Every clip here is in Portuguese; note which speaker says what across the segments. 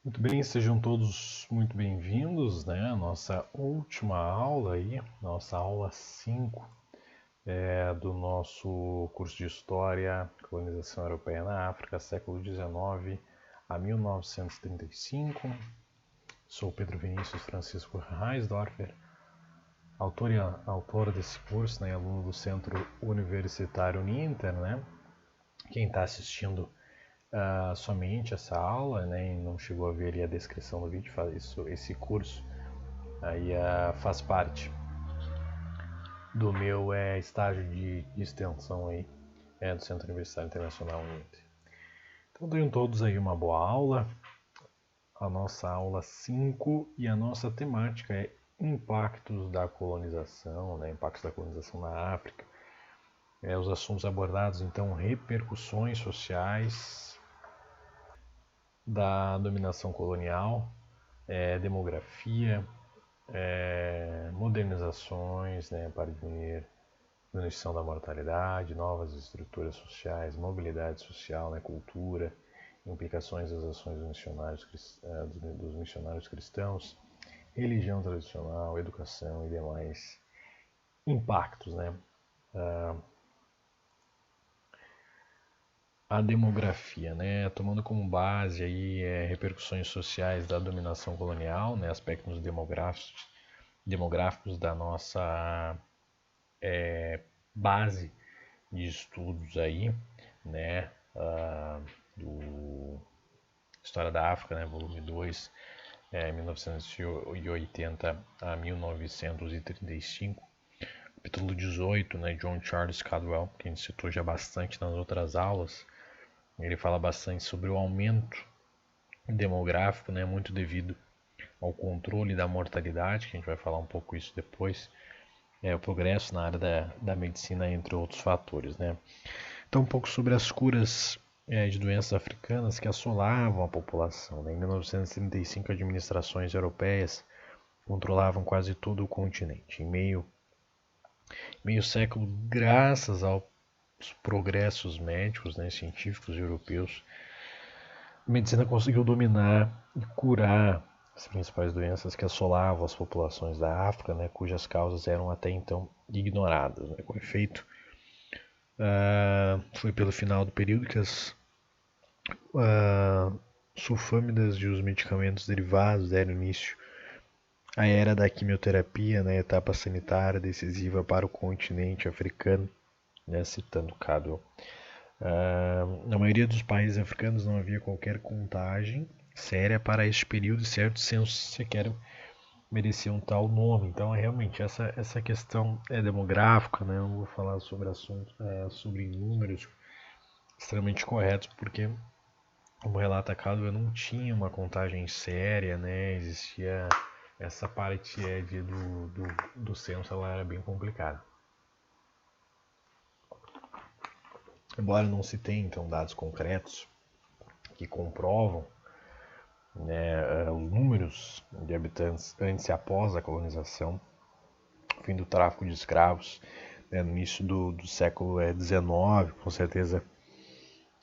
Speaker 1: Muito bem, sejam todos muito bem-vindos, né? A nossa última aula aí, nossa aula 5 do nosso curso de História, Colonização Europeia na África, século XIX a 1935. Sou Pedro Vinícius Francisco Reisdorfer, autor desse curso, né? Aluno do Centro Universitário Uninter, né? Quem está assistindo somente essa aula, né, e não chegou a ver ali a descrição do vídeo, esse curso aí faz parte do meu estágio de extensão aí, do Centro Universitário Internacional Uninter. Então tenham todos aí uma boa aula, a nossa aula 5 e a nossa temática é impactos da colonização, né, impactos da colonização na África. Os assuntos abordados então, repercussões sociais da dominação colonial, demografia, modernizações, né, para diminuição da mortalidade, novas estruturas sociais, mobilidade social, né, cultura, implicações das ações dos missionários cristãos, religião tradicional, educação e demais impactos, né? A demografia, né, tomando como base aí repercussões sociais da dominação colonial, né, aspectos demográficos da nossa base de estudos aí, né, do História da África, né, volume 2, 1980 a 1935, capítulo 18, né, John Charles Cadwell, que a gente citou já bastante nas outras aulas. Ele fala bastante sobre o aumento demográfico, né, muito devido ao controle da mortalidade, que a gente vai falar um pouco isso depois, o progresso na área da medicina, entre outros fatores, né. Então, um pouco sobre as curas de doenças africanas que assolavam a população, né. Em 1935, administrações europeias controlavam quase todo o continente. Em meio século, graças aos progressos médicos, né, científicos europeus, a medicina conseguiu dominar e curar as principais doenças que assolavam as populações da África, né, cujas causas eram até então ignoradas. Né. Com efeito, foi pelo final do período que as sulfâmidas e os medicamentos derivados deram início à era da quimioterapia, né, etapa sanitária decisiva para o continente africano, né, citando Cadwell. Na maioria dos países africanos não havia qualquer contagem séria para este período e certos censos sequer mereciam tal nome. Então, realmente, essa questão demográfica, né, eu vou falar sobre assuntos, sobre números extremamente corretos, porque, como relata Cadwell, não tinha uma contagem séria, né, existia essa parte do censo, ela era bem complicada. Embora não se tenha então dados concretos que comprovam, né, os números de habitantes antes e após a colonização, o fim do tráfico de escravos, né, no início do século XIX, com certeza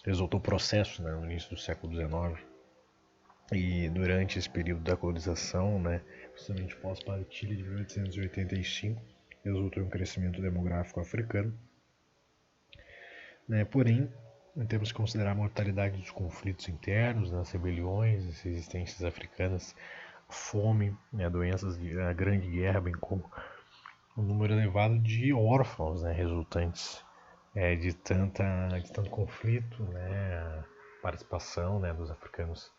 Speaker 1: resultou processo, né, no início do século XIX, e durante esse período da colonização, né, justamente pós-partilha de 1885, resultou em um crescimento demográfico africano, né, porém, temos que considerar a mortalidade dos conflitos internos, as rebeliões, as resistências africanas, a fome, né, doenças, a Grande Guerra, bem como um número elevado de órfãos, né, resultantes de tanto conflito, né, a participação, né, dos africanos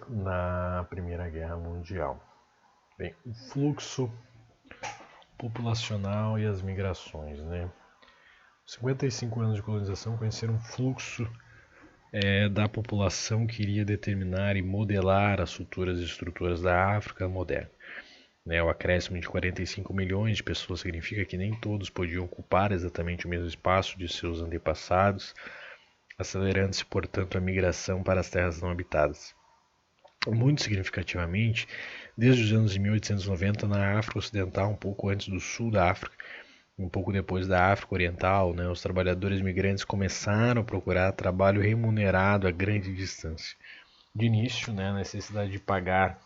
Speaker 1: na Primeira Guerra Mundial. Bem, o fluxo populacional e as migrações, né. 55 anos de colonização conheceram um fluxo da população que iria determinar e modelar as futuras estruturas da África moderna. O acréscimo de 45 milhões de pessoas significa que nem todos podiam ocupar exatamente o mesmo espaço de seus antepassados, acelerando-se, portanto, a migração para as terras não habitadas. Muito significativamente, desde os anos de 1890, na África Ocidental, um pouco antes do sul da África, um pouco depois da África Oriental, né, os trabalhadores migrantes começaram a procurar trabalho remunerado a grande distância. De início, né, a necessidade de pagar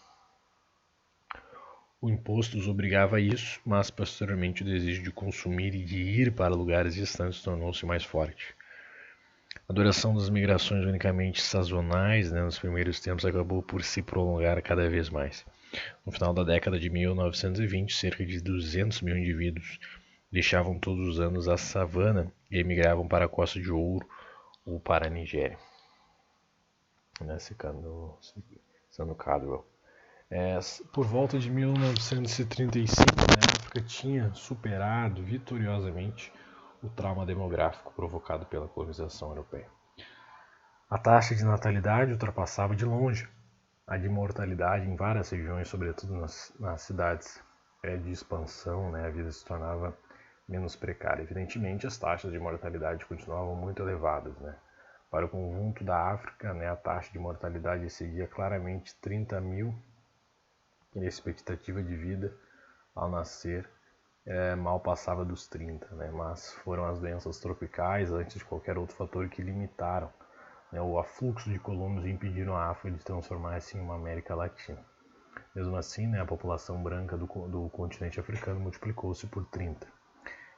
Speaker 1: o imposto os obrigava a isso, mas posteriormente o desejo de consumir e de ir para lugares distantes tornou-se mais forte. A duração das migrações unicamente sazonais, né, nos primeiros tempos acabou por se prolongar cada vez mais. No final da década de 1920, cerca de 200 mil indivíduos deixavam todos os anos a savana e emigravam para a Costa de Ouro ou para a Nigéria. Né, sendo Cadwell. Por volta de 1935, né, a África tinha superado vitoriosamente o trauma demográfico provocado pela colonização europeia. A taxa de natalidade ultrapassava de longe a de mortalidade em várias regiões, sobretudo nas cidades de expansão, né, a vida se tornava menos precária. Evidentemente, as taxas de mortalidade continuavam muito elevadas. Né? Para o conjunto da África, né, a taxa de mortalidade excedia claramente 30 mil e a expectativa de vida ao nascer mal passava dos 30, né? Mas foram as doenças tropicais, antes de qualquer outro fator, que limitaram, né, o afluxo de colonos e impediram a África de transformar-se em uma América Latina. Mesmo assim, né, a população branca do continente africano multiplicou-se por 30.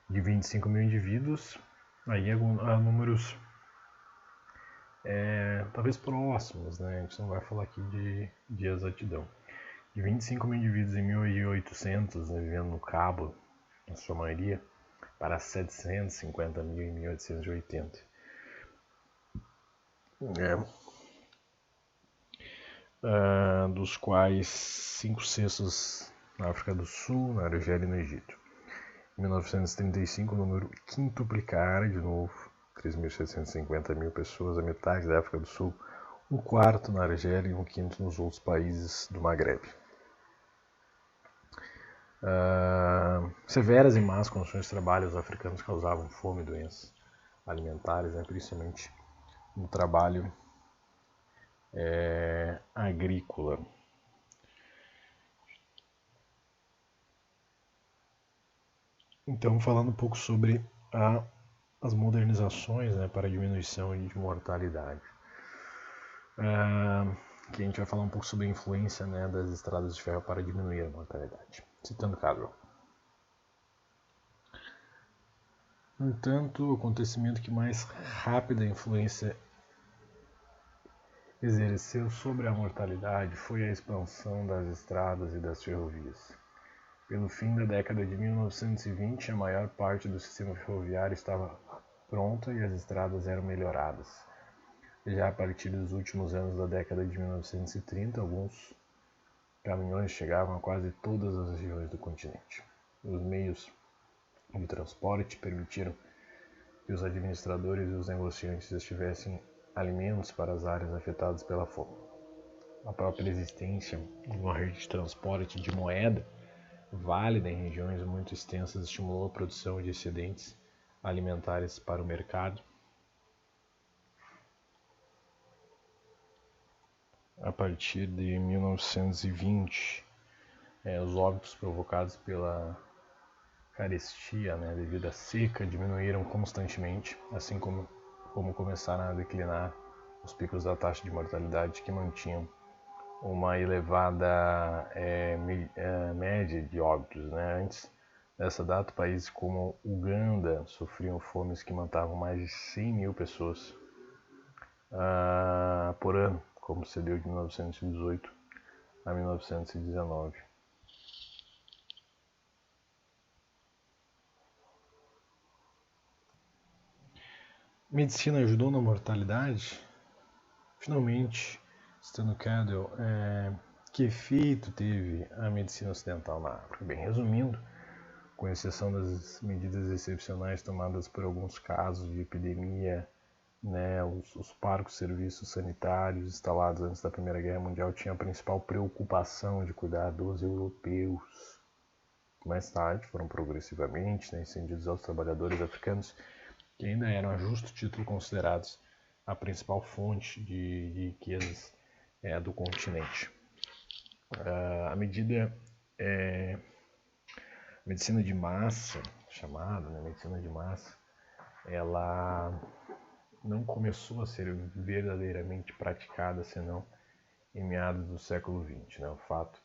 Speaker 1: De 25 mil indivíduos, aí há números talvez próximos, né? A gente não vai falar aqui de exatidão. De 25 mil indivíduos em 1800, né, vivendo no Cabo, na sua maioria, para 750 mil em 1880. Dos quais 5/6 na África do Sul, na Argélia e no Egito. Em 1935, o número quintuplicara de novo, 3.750 mil pessoas, a metade da África do Sul, um quarto na Argélia e um quinto nos outros países do Maghreb. Severas e más condições de trabalho os africanos causavam fome e doenças alimentares, né, principalmente no trabalho agrícola. Então, falando um pouco sobre as modernizações, né, para a diminuição de mortalidade. Que a gente vai falar um pouco sobre a influência, né, das estradas de ferro para diminuir a mortalidade. Citando Cadwell. No entanto, o acontecimento que mais rápida influência exerceu sobre a mortalidade foi a expansão das estradas e das ferrovias. Pelo fim da década de 1920, a maior parte do sistema ferroviário estava pronta e as estradas eram melhoradas. Já a partir dos últimos anos da década de 1930, alguns caminhões chegavam a quase todas as regiões do continente. Os meios de transporte permitiram que os administradores e os negociantes estivessem alimentos para as áreas afetadas pela fome. A própria existência de uma rede de transporte de moeda válida em regiões muito extensas estimulou a produção de excedentes alimentares para o mercado. A partir de 1920, os óbitos provocados pela carestia, né, devido à seca, diminuíram constantemente, assim como começaram a declinar os picos da taxa de mortalidade, que mantinham uma elevada média de óbitos. Né? Antes dessa data, países como Uganda sofriam fomes que matavam mais de 100 mil pessoas por ano, como sucedeu de 1918 a 1919. Medicina ajudou na mortalidade? Finalmente, citando Cadwell, que efeito teve a medicina ocidental na África? Bem, resumindo, com exceção das medidas excepcionais tomadas por alguns casos de epidemia, né, os parcos serviços sanitários instalados antes da Primeira Guerra Mundial tinham a principal preocupação de cuidar dos europeus. Mais tarde foram progressivamente, né, estendidos aos trabalhadores africanos, que ainda eram a justo título considerados a principal fonte de riquezas do continente. A medicina de massa, chamada, né, medicina de massa, ela não começou a ser verdadeiramente praticada senão em meados do século XX. Né? O fato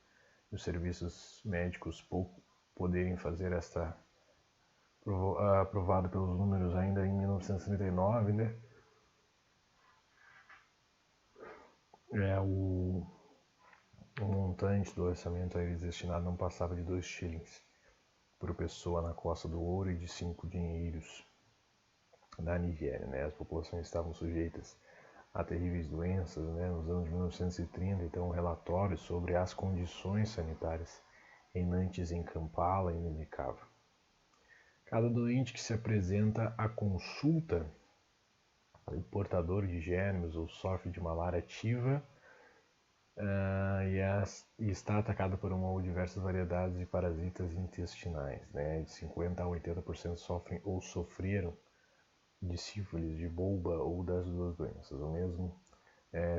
Speaker 1: de os serviços médicos pouco poderem fazer esta aprovado pelos números ainda em 1939, né? O montante do orçamento a eles destinado não passava de 2 shillings por pessoa na Costa do Ouro e de 5 dinheiros da Nigéria. Né? As populações estavam sujeitas a terríveis doenças, né? Nos anos 1930, então, um relatório sobre as condições sanitárias reinantes em Kampala ainda indicava. Cada doente que se apresenta à consulta, portador de germes ou sofre de malária ativa, e está atacado por uma ou diversas variedades de parasitas intestinais. Né? De 50% a 80% sofrem ou sofreram de sífilis, de bolba ou das duas doenças. O mesmo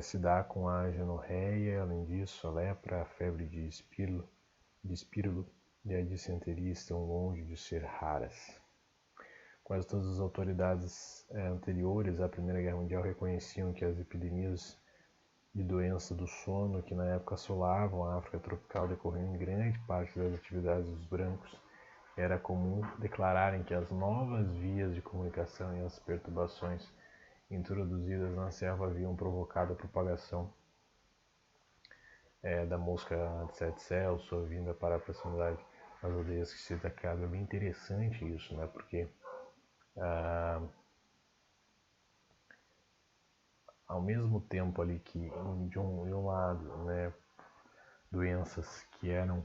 Speaker 1: se dá com a genorreia, além disso, a lepra, a febre de espírito e a dissenteria estão longe de ser raras. Quase todas as autoridades anteriores à Primeira Guerra Mundial reconheciam que as epidemias de doença do sono que na época assolavam a África tropical decorriam em grande parte das atividades dos brancos. Era comum declararem que as novas vias de comunicação e as perturbações introduzidas na selva haviam provocado a propagação da mosca tsetse, sua vinda para a proximidade das aldeias que se atacavam. É bem interessante isso, né? Porque ao mesmo tempo ali que de um lado, né, doenças que eram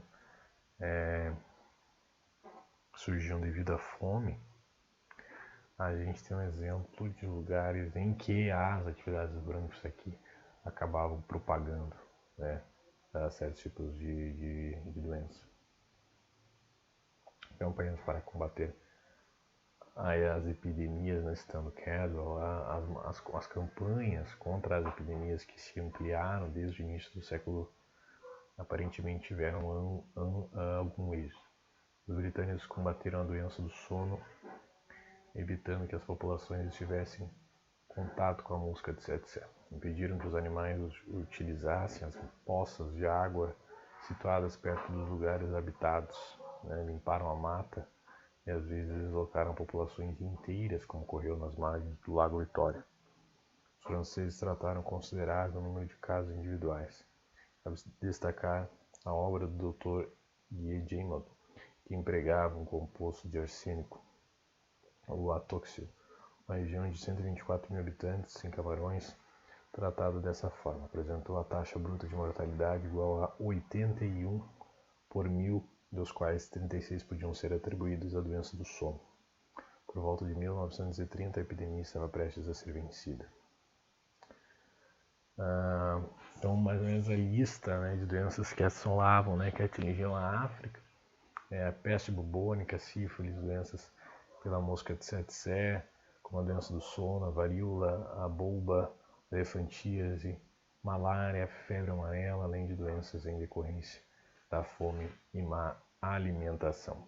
Speaker 1: surgiam devido à fome, a gente tem um exemplo de lugares em que as atividades dos brancos aqui acabavam propagando, né, certos tipos de doença. Campanhas para combater as epidemias, né, citando Cadwell, as campanhas contra as epidemias que se ampliaram desde o início do século aparentemente tiveram algum êxito. Os britânicos combateram a doença do sono, evitando que as populações estivessem em contato com a mosca tsetse. Impediram que os animais utilizassem as poças de água situadas perto dos lugares habitados, né? Limparam a mata e às vezes deslocaram populações inteiras, como ocorreu nas margens do Lago Vitória. Os franceses trataram considerável número de casos individuais. Cabe destacar a obra do Dr. Guy Jaimond, que empregava um composto de arsênico, o atóxio, uma região de 124 mil habitantes, em Camarões, tratado dessa forma. Apresentou a taxa bruta de mortalidade igual a 81 por mil, dos quais 36 podiam ser atribuídos à doença do sono. Por volta de 1930, a epidemia estava prestes a ser vencida. Então, mais ou menos a lista, né, de doenças que assolavam, né, que atingiam a África, a peste bubônica, sífilis, doenças pela mosca tsetse, como a doença do sono, a varíola, a bolba, a elefantíase, malária, febre amarela, além de doenças em decorrência da fome e má alimentação.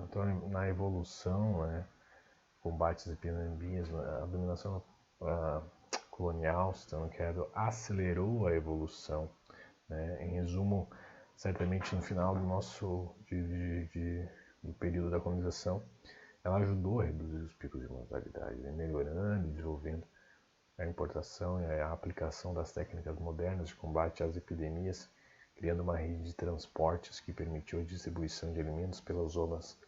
Speaker 1: Então, na evolução, né, combate às epidemias, a dominação colonial, Cadwell, acelerou a evolução. Né? Em resumo, certamente no final do nosso do período da colonização, ela ajudou a reduzir os picos de mortalidade, né? Melhorando e desenvolvendo a importação e a aplicação das técnicas modernas de combate às epidemias, criando uma rede de transportes que permitiu a distribuição de alimentos pelas zonas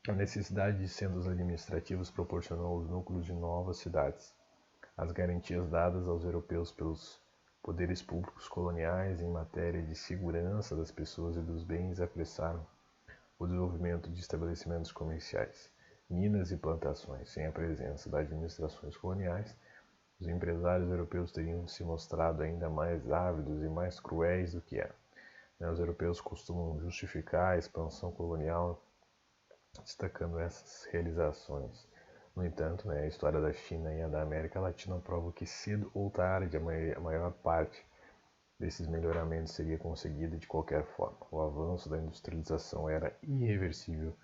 Speaker 1: A necessidade de centros administrativos proporcionou aos núcleos de novas cidades as garantias dadas aos europeus pelos poderes públicos coloniais em matéria de segurança das pessoas e dos bens apressaram o desenvolvimento de estabelecimentos comerciais, minas e plantações. Sem a presença das administrações coloniais, os empresários europeus teriam se mostrado ainda mais ávidos e mais cruéis do que eram. Os europeus costumam justificar a expansão colonial destacando essas realizações. No entanto, a história da China e a da América Latina prova que cedo ou tarde a maior parte desses melhoramentos seria conseguida de qualquer forma. O avanço da industrialização era irreversível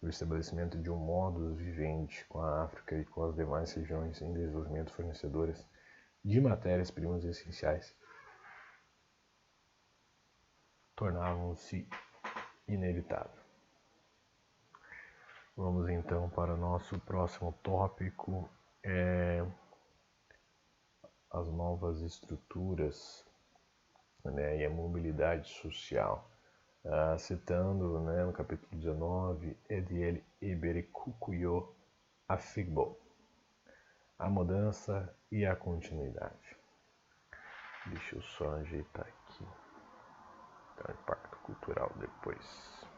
Speaker 1: o estabelecimento de um modus vivendi com a África e com as demais regiões em desenvolvimento fornecedoras de matérias-primas essenciais tornavam-se inevitáveis. Vamos então para o nosso próximo tópico, as novas estruturas, né, e a mobilidade social. Citando, né, no capítulo 19, Ediel Iberikukuyo Afigbo, a mudança e a continuidade. Deixa eu só ajeitar aqui. Então, impacto cultural depois.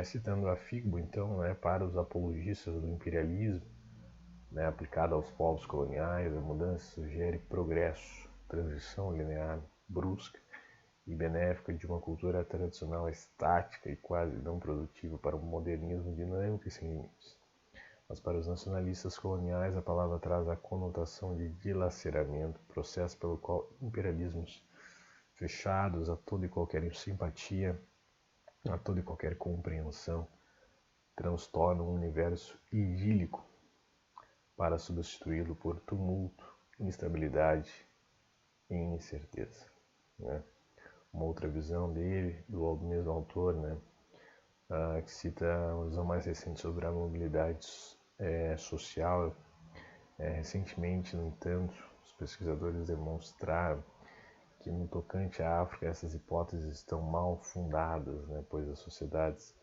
Speaker 1: Citando a Figbo, então, né, para os apologistas do imperialismo, né, aplicado aos povos coloniais, a mudança sugere progresso, transição linear, brusca e benéfica de uma cultura tradicional estática e quase não produtiva para um modernismo dinâmico e sem limites. Mas para os nacionalistas coloniais, a palavra traz a conotação de dilaceramento, processo pelo qual imperialismos fechados a toda e qualquer simpatia, a toda e qualquer compreensão, transtornam um universo idílico para substituí-lo por tumulto, instabilidade e incerteza, né? Uma outra visão dele, do mesmo autor, né, que cita uma visão mais recente sobre a mobilidade social. Recentemente, no entanto, os pesquisadores demonstraram que no tocante à África essas hipóteses estão mal fundadas, né, pois as sociedades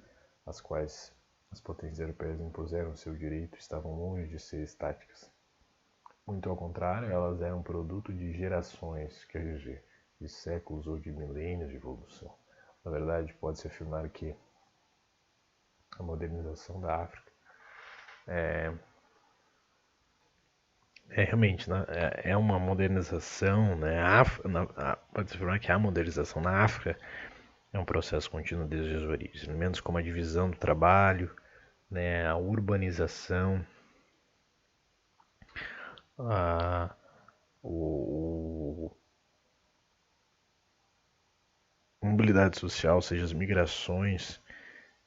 Speaker 1: às quais as potências europeias impuseram seu direito estavam longe de ser estáticas. Muito ao contrário, elas eram produto de gerações, quer dizer, de séculos ou de milênios de evolução. Na verdade, pode-se afirmar que a modernização da África realmente, né, é uma modernização, né? Pode-se afirmar que a modernização na África é um processo contínuo desde as origens, elementos como a divisão do trabalho, né, a urbanização, a mobilidade social, ou seja, as migrações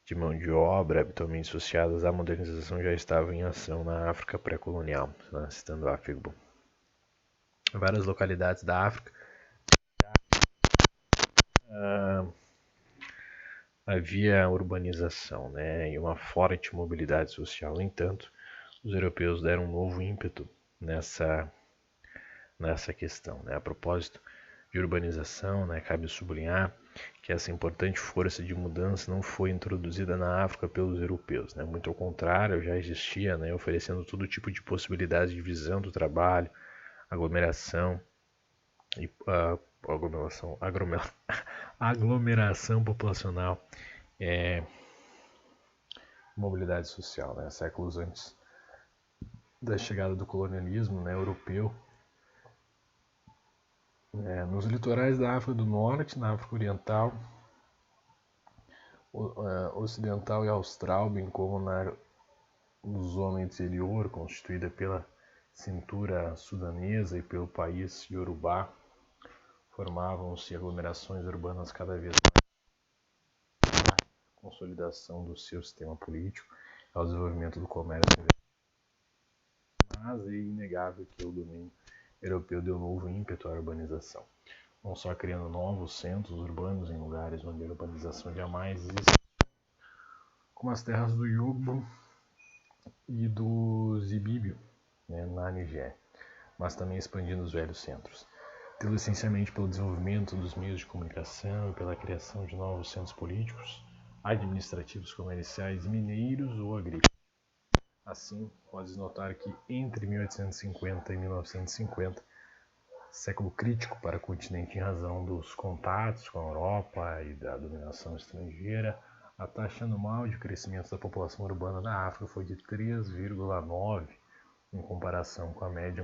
Speaker 1: de mão de obra habitualmente associadas à modernização já estavam em ação na África pré-colonial, né, citando a Figbo. Várias localidades da África havia urbanização, né, e uma forte mobilidade social. No entanto, os europeus deram um novo ímpeto nessa questão, né? A propósito de urbanização, né, cabe sublinhar que essa importante força de mudança não foi introduzida na África pelos europeus, né? Muito ao contrário, já existia, né, oferecendo todo tipo de possibilidades de divisão do trabalho, aglomeração e aglomeração populacional, mobilidade social, né? Séculos antes da chegada do colonialismo, né, europeu. Nos litorais da África do Norte, na África Oriental, Ocidental e Austral, bem como na zona interior, constituída pela cintura sudanesa e pelo país Yorubá, formavam-se aglomerações urbanas cada vez mais para a consolidação do seu sistema político, ao desenvolvimento do comércio. Mas é inegável que o domínio europeu deu novo ímpeto à urbanização, não só criando novos centros urbanos em lugares onde a urbanização jamais existiu, como as terras do Yobo e do Zibíbio, né, na Nigéria, mas também expandindo os velhos centros, tendo essencialmente pelo desenvolvimento dos meios de comunicação e pela criação de novos centros políticos, administrativos, comerciais, mineiros ou agrícolas. Assim, pode-se notar que entre 1850 e 1950, século crítico para o continente em razão dos contatos com a Europa e da dominação estrangeira, a taxa anual de crescimento da população urbana da África foi de 3,9 em comparação com a média.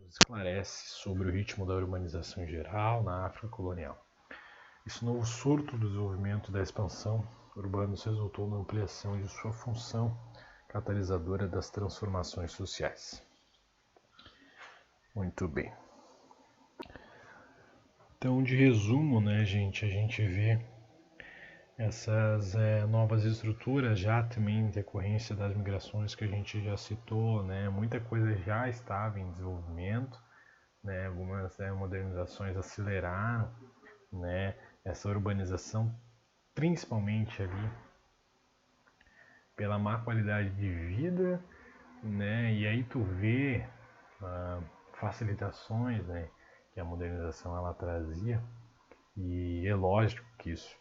Speaker 1: Nos esclarece sobre o ritmo da urbanização em geral na África colonial. Esse novo surto do desenvolvimento da expansão urbana resultou na ampliação de sua função catalisadora das transformações sociais. Muito bem. Então, de resumo, né, gente, a gente vê Essas novas estruturas já também em decorrência das migrações que a gente já citou, né, muita coisa já estava em desenvolvimento, né, algumas modernizações aceleraram, né, essa urbanização, principalmente ali pela má qualidade de vida, né, e aí tu vê facilitações, né, que a modernização ela trazia, e é lógico que isso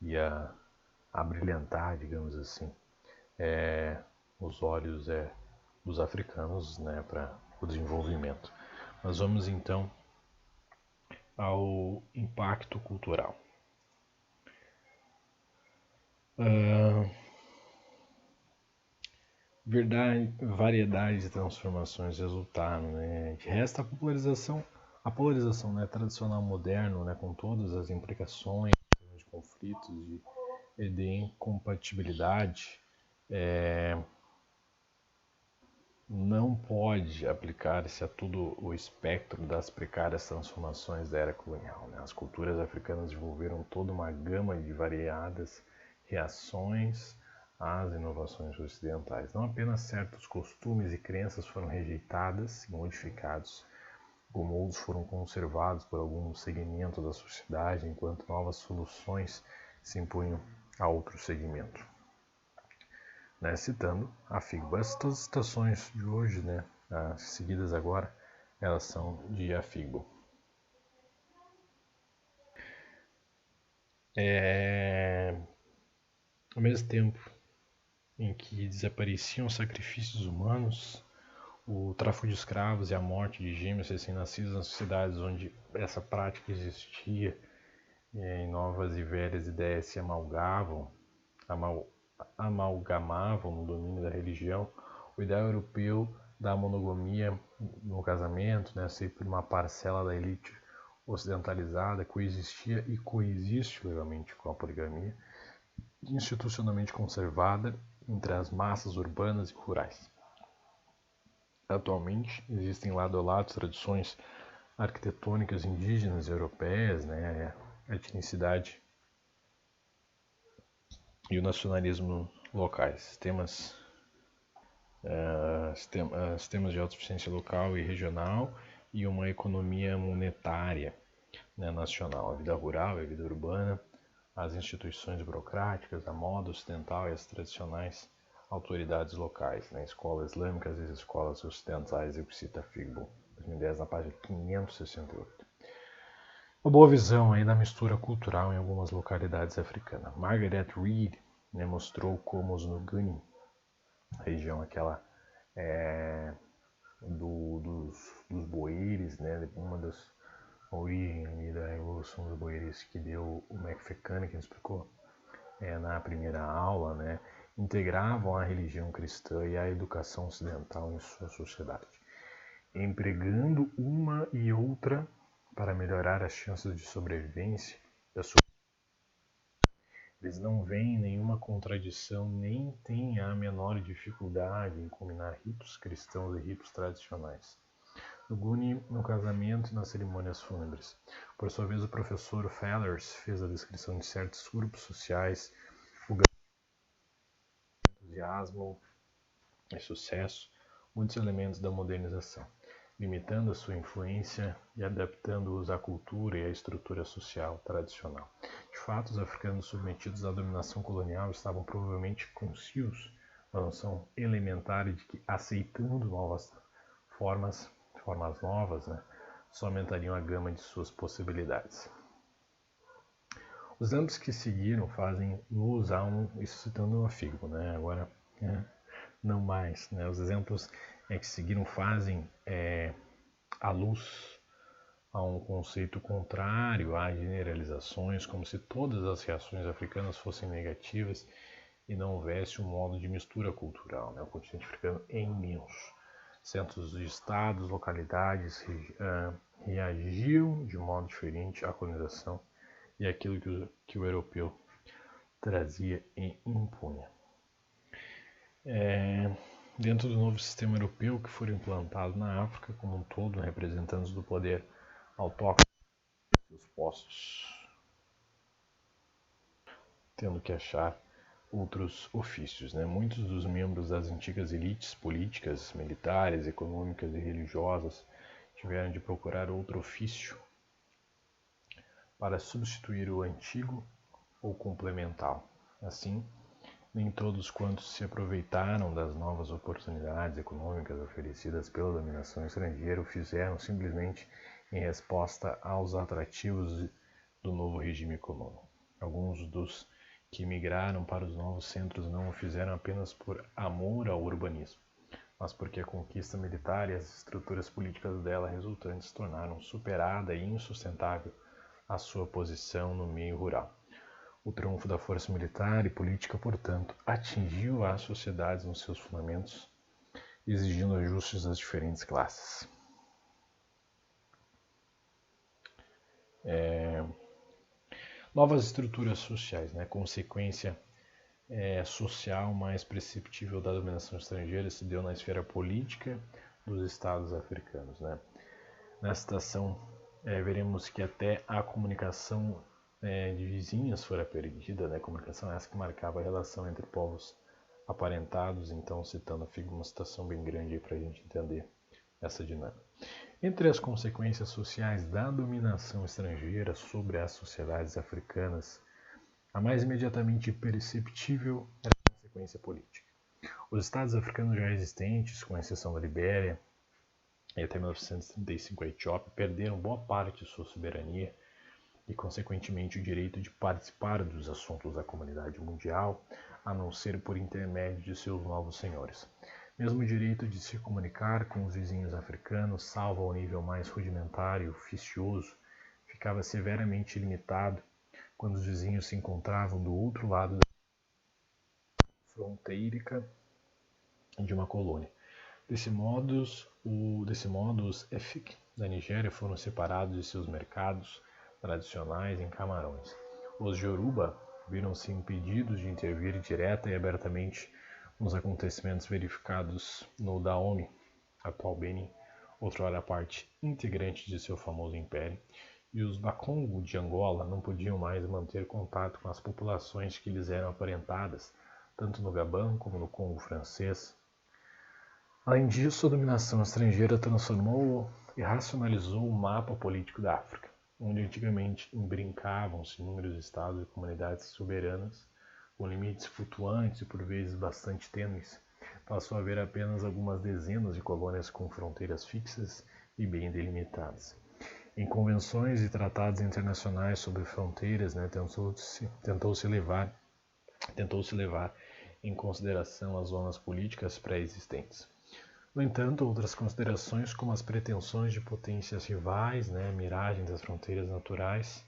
Speaker 1: ia abrilhantar, digamos assim, os olhos dos africanos, né, para o desenvolvimento. Mas vamos então ao impacto cultural. Variedade de transformações resultaram, né? De resto, a polarização, né, tradicional moderno, né, com todas as implicações de conflitos de incompatibilidade, não pode aplicar-se a todo o espectro das precárias transformações da era colonial, né? As culturas africanas desenvolveram toda uma gama de variadas reações às inovações ocidentais. Não apenas certos costumes e crenças foram rejeitados e modificados, como outros foram conservados por algum segmento da sociedade, enquanto novas soluções se impunham a outro segmento. Né, citando a Figbo. Todas as citações de hoje, né, seguidas agora, elas são de a Figbo. Ao mesmo tempo em que desapareciam sacrifícios humanos, o tráfico de escravos e a morte de gêmeos recém-nascidos nas sociedades onde essa prática existia, em novas e velhas ideias se amalgamavam no domínio da religião, o ideal europeu da monogamia no casamento, né, sempre por uma parcela da elite ocidentalizada, coexistia e coexiste legalmente com a poligamia, institucionalmente conservada entre as massas urbanas e rurais. Atualmente, existem lado a lado tradições arquitetônicas indígenas e europeias, né, a etnicidade e o nacionalismo locais, sistemas de autossuficiência local e regional e uma economia monetária, né, nacional, a vida rural, a vida urbana, as instituições burocráticas, a moda ocidental e as tradicionais autoridades locais, né, escolas islâmicas e escolas ocidentais, eu cito a Figbo, 2010, na página 568. Uma boa visão aí da mistura cultural em algumas localidades africanas. Margaret Reed, né, mostrou como os Nguni, a região aquela dos boeres, né, uma das origens da evolução dos boeres que deu o McFecane, que explicou na primeira aula, né, integravam a religião cristã e a educação ocidental em sua sociedade, empregando uma e outra para melhorar as chances de sobrevivência da sua. Eles não veem nenhuma contradição, nem têm a menor dificuldade em combinar ritos cristãos e ritos tradicionais. No Guni, no casamento e nas cerimônias fúnebres. Por sua vez, o professor Fellers fez a descrição de certos grupos sociais, o entusiasmo e sucesso, muitos elementos da modernização, limitando a sua influência e adaptando-os à cultura e à estrutura social tradicional. De fato, os africanos submetidos à dominação colonial estavam provavelmente conscientes da noção elementar de que, aceitando novas formas novas, né, só aumentariam a gama de suas possibilidades. Os exemplos que seguiram fazem luz a isso citando a Figbo, né, agora não mais, né, os exemplos que seguiram fazem a luz a um conceito contrário às generalizações, como se todas as reações africanas fossem negativas e não houvesse um modo de mistura cultural, né, o continente africano é imenso. Centros de estados, localidades reagiam de modo diferente à colonização e àquilo que o europeu trazia e impunha. Dentro do novo sistema europeu que foi implantado na África como um todo, representantes do poder autóctone dos postos tendo que achar outros ofícios. Muitos dos membros das antigas elites políticas, militares, econômicas e religiosas tiveram de procurar outro ofício para substituir o antigo ou complementá-lo. Assim, nem todos quantos se aproveitaram das novas oportunidades econômicas oferecidas pela dominação estrangeira o fizeram simplesmente em resposta aos atrativos do novo regime econômico. Alguns dos que migraram para os novos centros não o fizeram apenas por amor ao urbanismo, mas porque a conquista militar e as estruturas políticas dela resultantes tornaram superada e insustentável a sua posição no meio rural. O triunfo da força militar e política, portanto, atingiu as sociedades nos seus fundamentos, exigindo ajustes das diferentes classes. Novas estruturas sociais, consequência social mais perceptível da dominação estrangeira se deu na esfera política dos estados africanos. Nessa situação, veremos que até a comunicação de vizinhos fora perdida, a comunicação essa que marcava a relação entre povos aparentados, então citando uma citação bem grande para a gente entender essa dinâmica. Entre as consequências sociais da dominação estrangeira sobre as sociedades africanas, a mais imediatamente perceptível era a consequência política. Os estados africanos já existentes, com exceção da Libéria e até 1935 a Etiópia, perderam boa parte de sua soberania e, consequentemente, o direito de participar dos assuntos da comunidade mundial, a não ser por intermédio de seus novos senhores. Mesmo o direito de se comunicar com os vizinhos africanos, salvo ao nível mais rudimentar e oficioso, ficava severamente limitado quando os vizinhos se encontravam do outro lado da fronteirica de uma colônia. Desse modo, os Efik da Nigéria foram separados de seus mercados tradicionais em Camarões. Os Yoruba viram-se impedidos de intervir direta e abertamente nos acontecimentos verificados no Dahomey, atual Benin, outrora parte integrante de seu famoso império, e os Bakongo de Angola não podiam mais manter contato com as populações que lhes eram aparentadas, tanto no Gabão como no Congo francês. Além disso, a dominação estrangeira transformou e racionalizou o mapa político da África, onde antigamente embrincavam-se inúmeros estados e comunidades soberanas, com limites flutuantes e por vezes bastante tênues. Passou a haver apenas algumas dezenas de colônias com fronteiras fixas e bem delimitadas. Em convenções e tratados internacionais sobre fronteiras, tentou-se levar em consideração as zonas políticas pré-existentes. No entanto, outras considerações, como as pretensões de potências rivais, miragem das fronteiras naturais,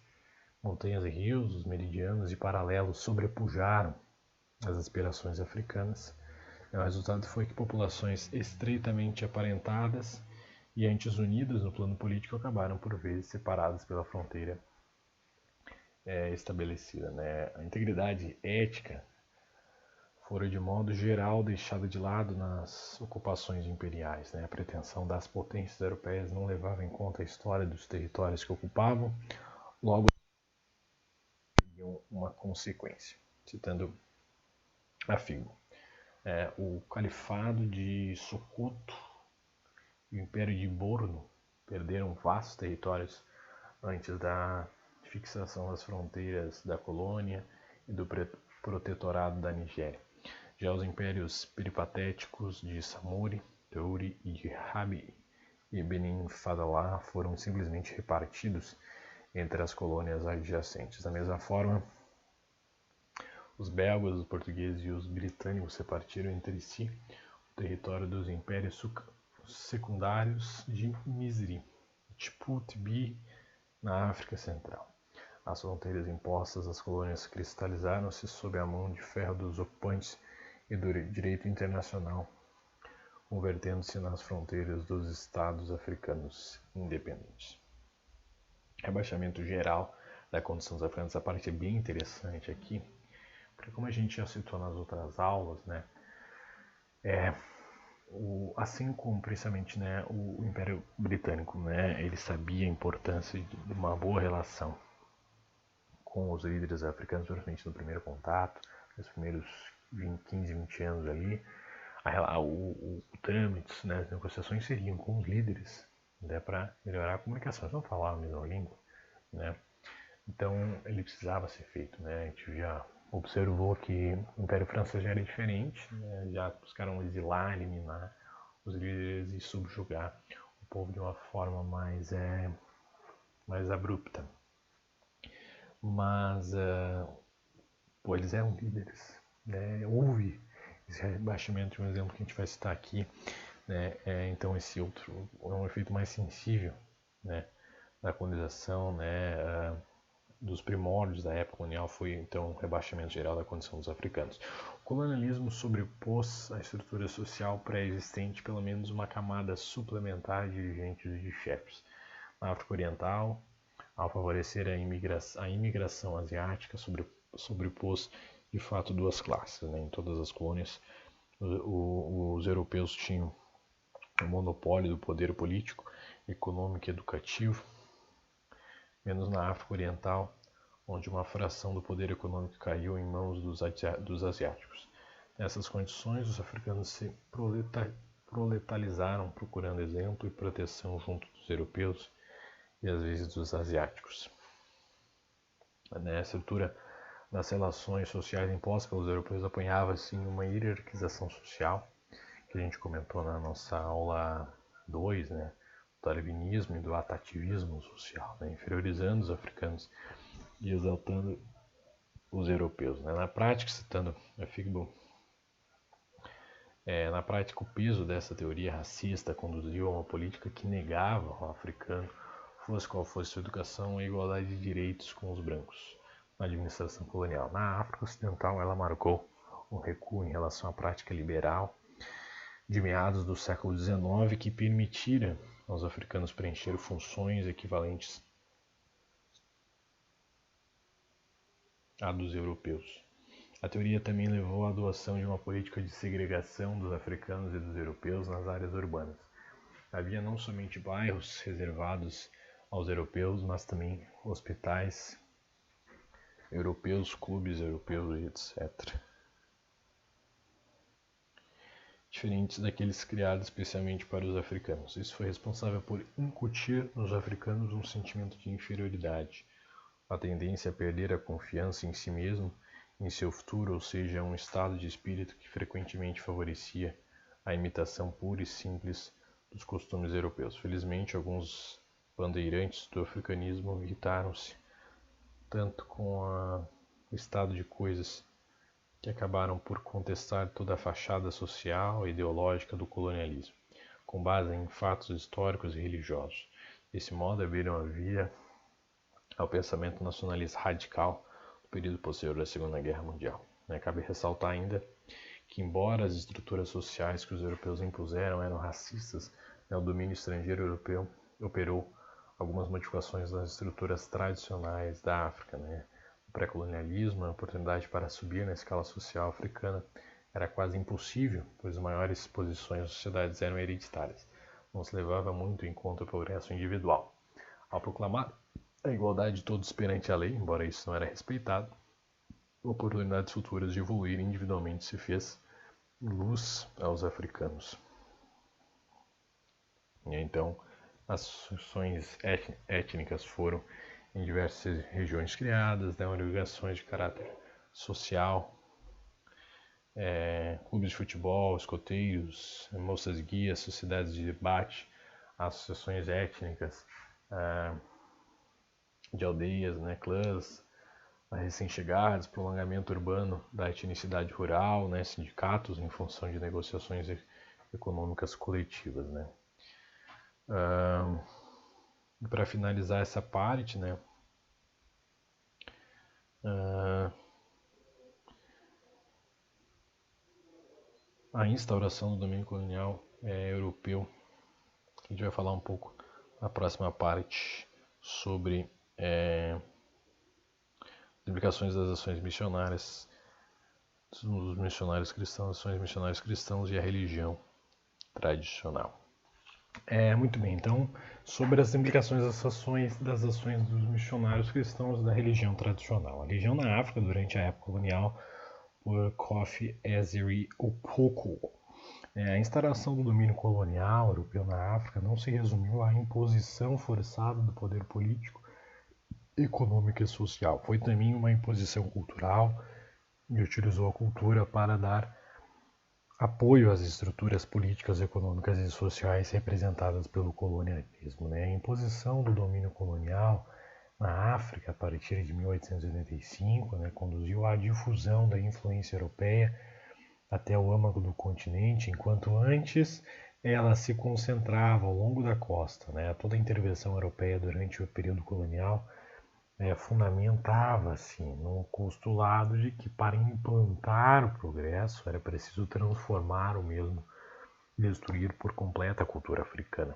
Speaker 1: montanhas e rios, os meridianos e paralelos sobrepujaram as aspirações africanas. O resultado foi que populações estreitamente aparentadas e antes unidas no plano político acabaram por vezes separadas pela fronteira estabelecida. A integridade ética fora de modo geral deixada de lado nas ocupações imperiais. A pretensão das potências europeias não levava em conta a história dos territórios que ocupavam, logo teriam uma consequência. Citando a Figo, o Califado de Sokoto e o Império de Borno perderam vastos territórios antes da fixação das fronteiras da colônia e do protetorado da Nigéria. Já os impérios peripatéticos de Samori, Touri e de Rabi e Benin Fadallah foram simplesmente repartidos entre as colônias adjacentes. Da mesma forma, os belgas, os portugueses e os britânicos repartiram entre si o território dos impérios secundários de Misri e Djibouti na África Central. As fronteiras impostas às colônias cristalizaram-se sob a mão de ferro dos ocupantes e do direito internacional, convertendo-se nas fronteiras dos estados africanos independentes. Rebaixamento geral da condição dos africanos, essa parte é bem interessante aqui, porque como a gente já citou nas outras aulas, assim como principalmente o Império Britânico, ele sabia a importância de uma boa relação com os líderes africanos, principalmente no primeiro contato, nos primeiros 15, 20 anos ali. O trâmite, né, as negociações seriam com os líderes, né, para melhorar a comunicação. Eles não falavam a mesma língua, né? Então ele precisava ser feito, né? A gente já observou que o Império Francês já era diferente, né? Já buscaram exilar, eliminar os líderes e subjugar o povo de uma forma mais abrupta. Mas eles eram líderes, né? Houve esse rebaixamento de um exemplo que a gente vai citar aqui, né? Então esse outro é um efeito mais sensível, né, da colonização, né, dos primórdios da época colonial foi então um rebaixamento geral da condição dos africanos. O colonialismo sobrepôs à estrutura social pré-existente pelo menos uma camada suplementar de dirigentes e de chefes. Na África Oriental, ao favorecer a imigração asiática, sobrepôs de fato duas classes, né? Em todas as colônias, os europeus tinham o monopólio do poder político, econômico e educativo, menos na África Oriental, onde uma fração do poder econômico caiu em mãos dos asiáticos. Nessas condições, os africanos se proletarizaram, procurando exemplo e proteção junto dos europeus e às vezes dos asiáticos. A estrutura das relações sociais impostas pelos europeus apanhava assim uma hierarquização social, que a gente comentou na nossa aula 2, né, do darwinismo e do atativismo social, né, inferiorizando os africanos e exaltando os europeus, né. Na prática, citando a Figbo, na prática o peso dessa teoria racista conduziu a uma política que negava ao africano, fosse qual fosse sua educação, a igualdade de direitos com os brancos na administração colonial. Na África Ocidental, ela marcou um recuo em relação à prática liberal de meados do século XIX que permitira aos africanos preencher funções equivalentes à dos europeus. A teoria também levou à adoção de uma política de segregação dos africanos e dos europeus nas áreas urbanas. Havia não somente bairros reservados aos europeus, mas também hospitais europeus, clubes europeus, etc. Diferentes daqueles criados especialmente para os africanos. Isso foi responsável por incutir nos africanos um sentimento de inferioridade, a tendência a perder a confiança em si mesmo, em seu futuro, ou seja, um estado de espírito que frequentemente favorecia a imitação pura e simples dos costumes europeus. Felizmente, alguns bandeirantes do africanismo irritaram-se tanto com o estado de coisas que acabaram por contestar toda a fachada social e ideológica do colonialismo, com base em fatos históricos e religiosos. Desse modo, abriram a via ao pensamento nacionalista radical do período posterior à Segunda Guerra Mundial. Cabe ressaltar ainda que, embora as estruturas sociais que os europeus impuseram eram racistas, o domínio estrangeiro europeu operou algumas modificações nas estruturas tradicionais da África. O pré-colonialismo, a oportunidade para subir na escala social africana, era quase impossível, pois as maiores posições das sociedades eram hereditárias. Não se levava muito em conta o progresso individual. Ao proclamar a igualdade de todos perante a lei, embora isso não era respeitado, oportunidades futuras de evoluir individualmente se fez luz aos africanos. E então, as associações étnicas foram em diversas regiões criadas, organizações de caráter social, clubes de futebol, escoteiros, moças guias, sociedades de debate, associações étnicas, de aldeias, clãs, recém-chegados, prolongamento urbano da etnicidade rural, sindicatos em função de negociações econômicas coletivas. Para finalizar essa parte, a instauração do domínio colonial europeu. A gente vai falar um pouco na próxima parte sobre as implicações das ações missionárias dos missionários cristãos, ações missionários cristãos e a religião tradicional. Muito bem, então, sobre as implicações das ações dos missionários cristãos da religião tradicional. A religião na África, durante a época colonial, por Kofi Ezeri Opoku. A instalação do domínio colonial europeu na África não se resumiu à imposição forçada do poder político, econômico e social. Foi também uma imposição cultural e utilizou a cultura para dar apoio às estruturas políticas, econômicas e sociais representadas pelo colonialismo. A imposição do domínio colonial na África, a partir de 1885, conduziu à difusão da influência europeia até o âmago do continente, enquanto antes ela se concentrava ao longo da costa. Toda a intervenção europeia durante o período colonial fundamentava-se no postulado de que para implantar o progresso era preciso transformar o mesmo, destruir por completo a cultura africana.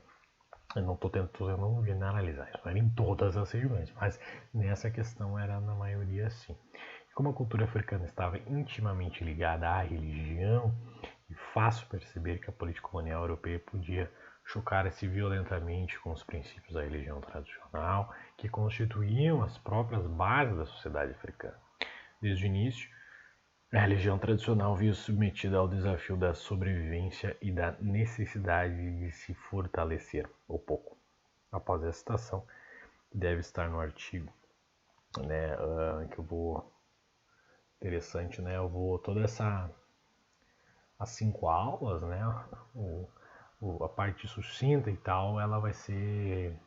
Speaker 1: Eu não estou tentando generalizar, isso era em todas as regiões, mas nessa questão era na maioria sim. Como a cultura africana estava intimamente ligada à religião, é fácil perceber que a política colonial europeia podia chocar-se violentamente com os princípios da religião tradicional, que constituíam as próprias bases da sociedade africana. Desde o início, a religião tradicional viu-se submetida ao desafio da sobrevivência e da necessidade de se fortalecer, ou pouco. Após essa citação, que deve estar no artigo, que eu vou... Interessante, eu vou... Toda essa... As 5 aulas, a parte sucinta e tal, ela vai ser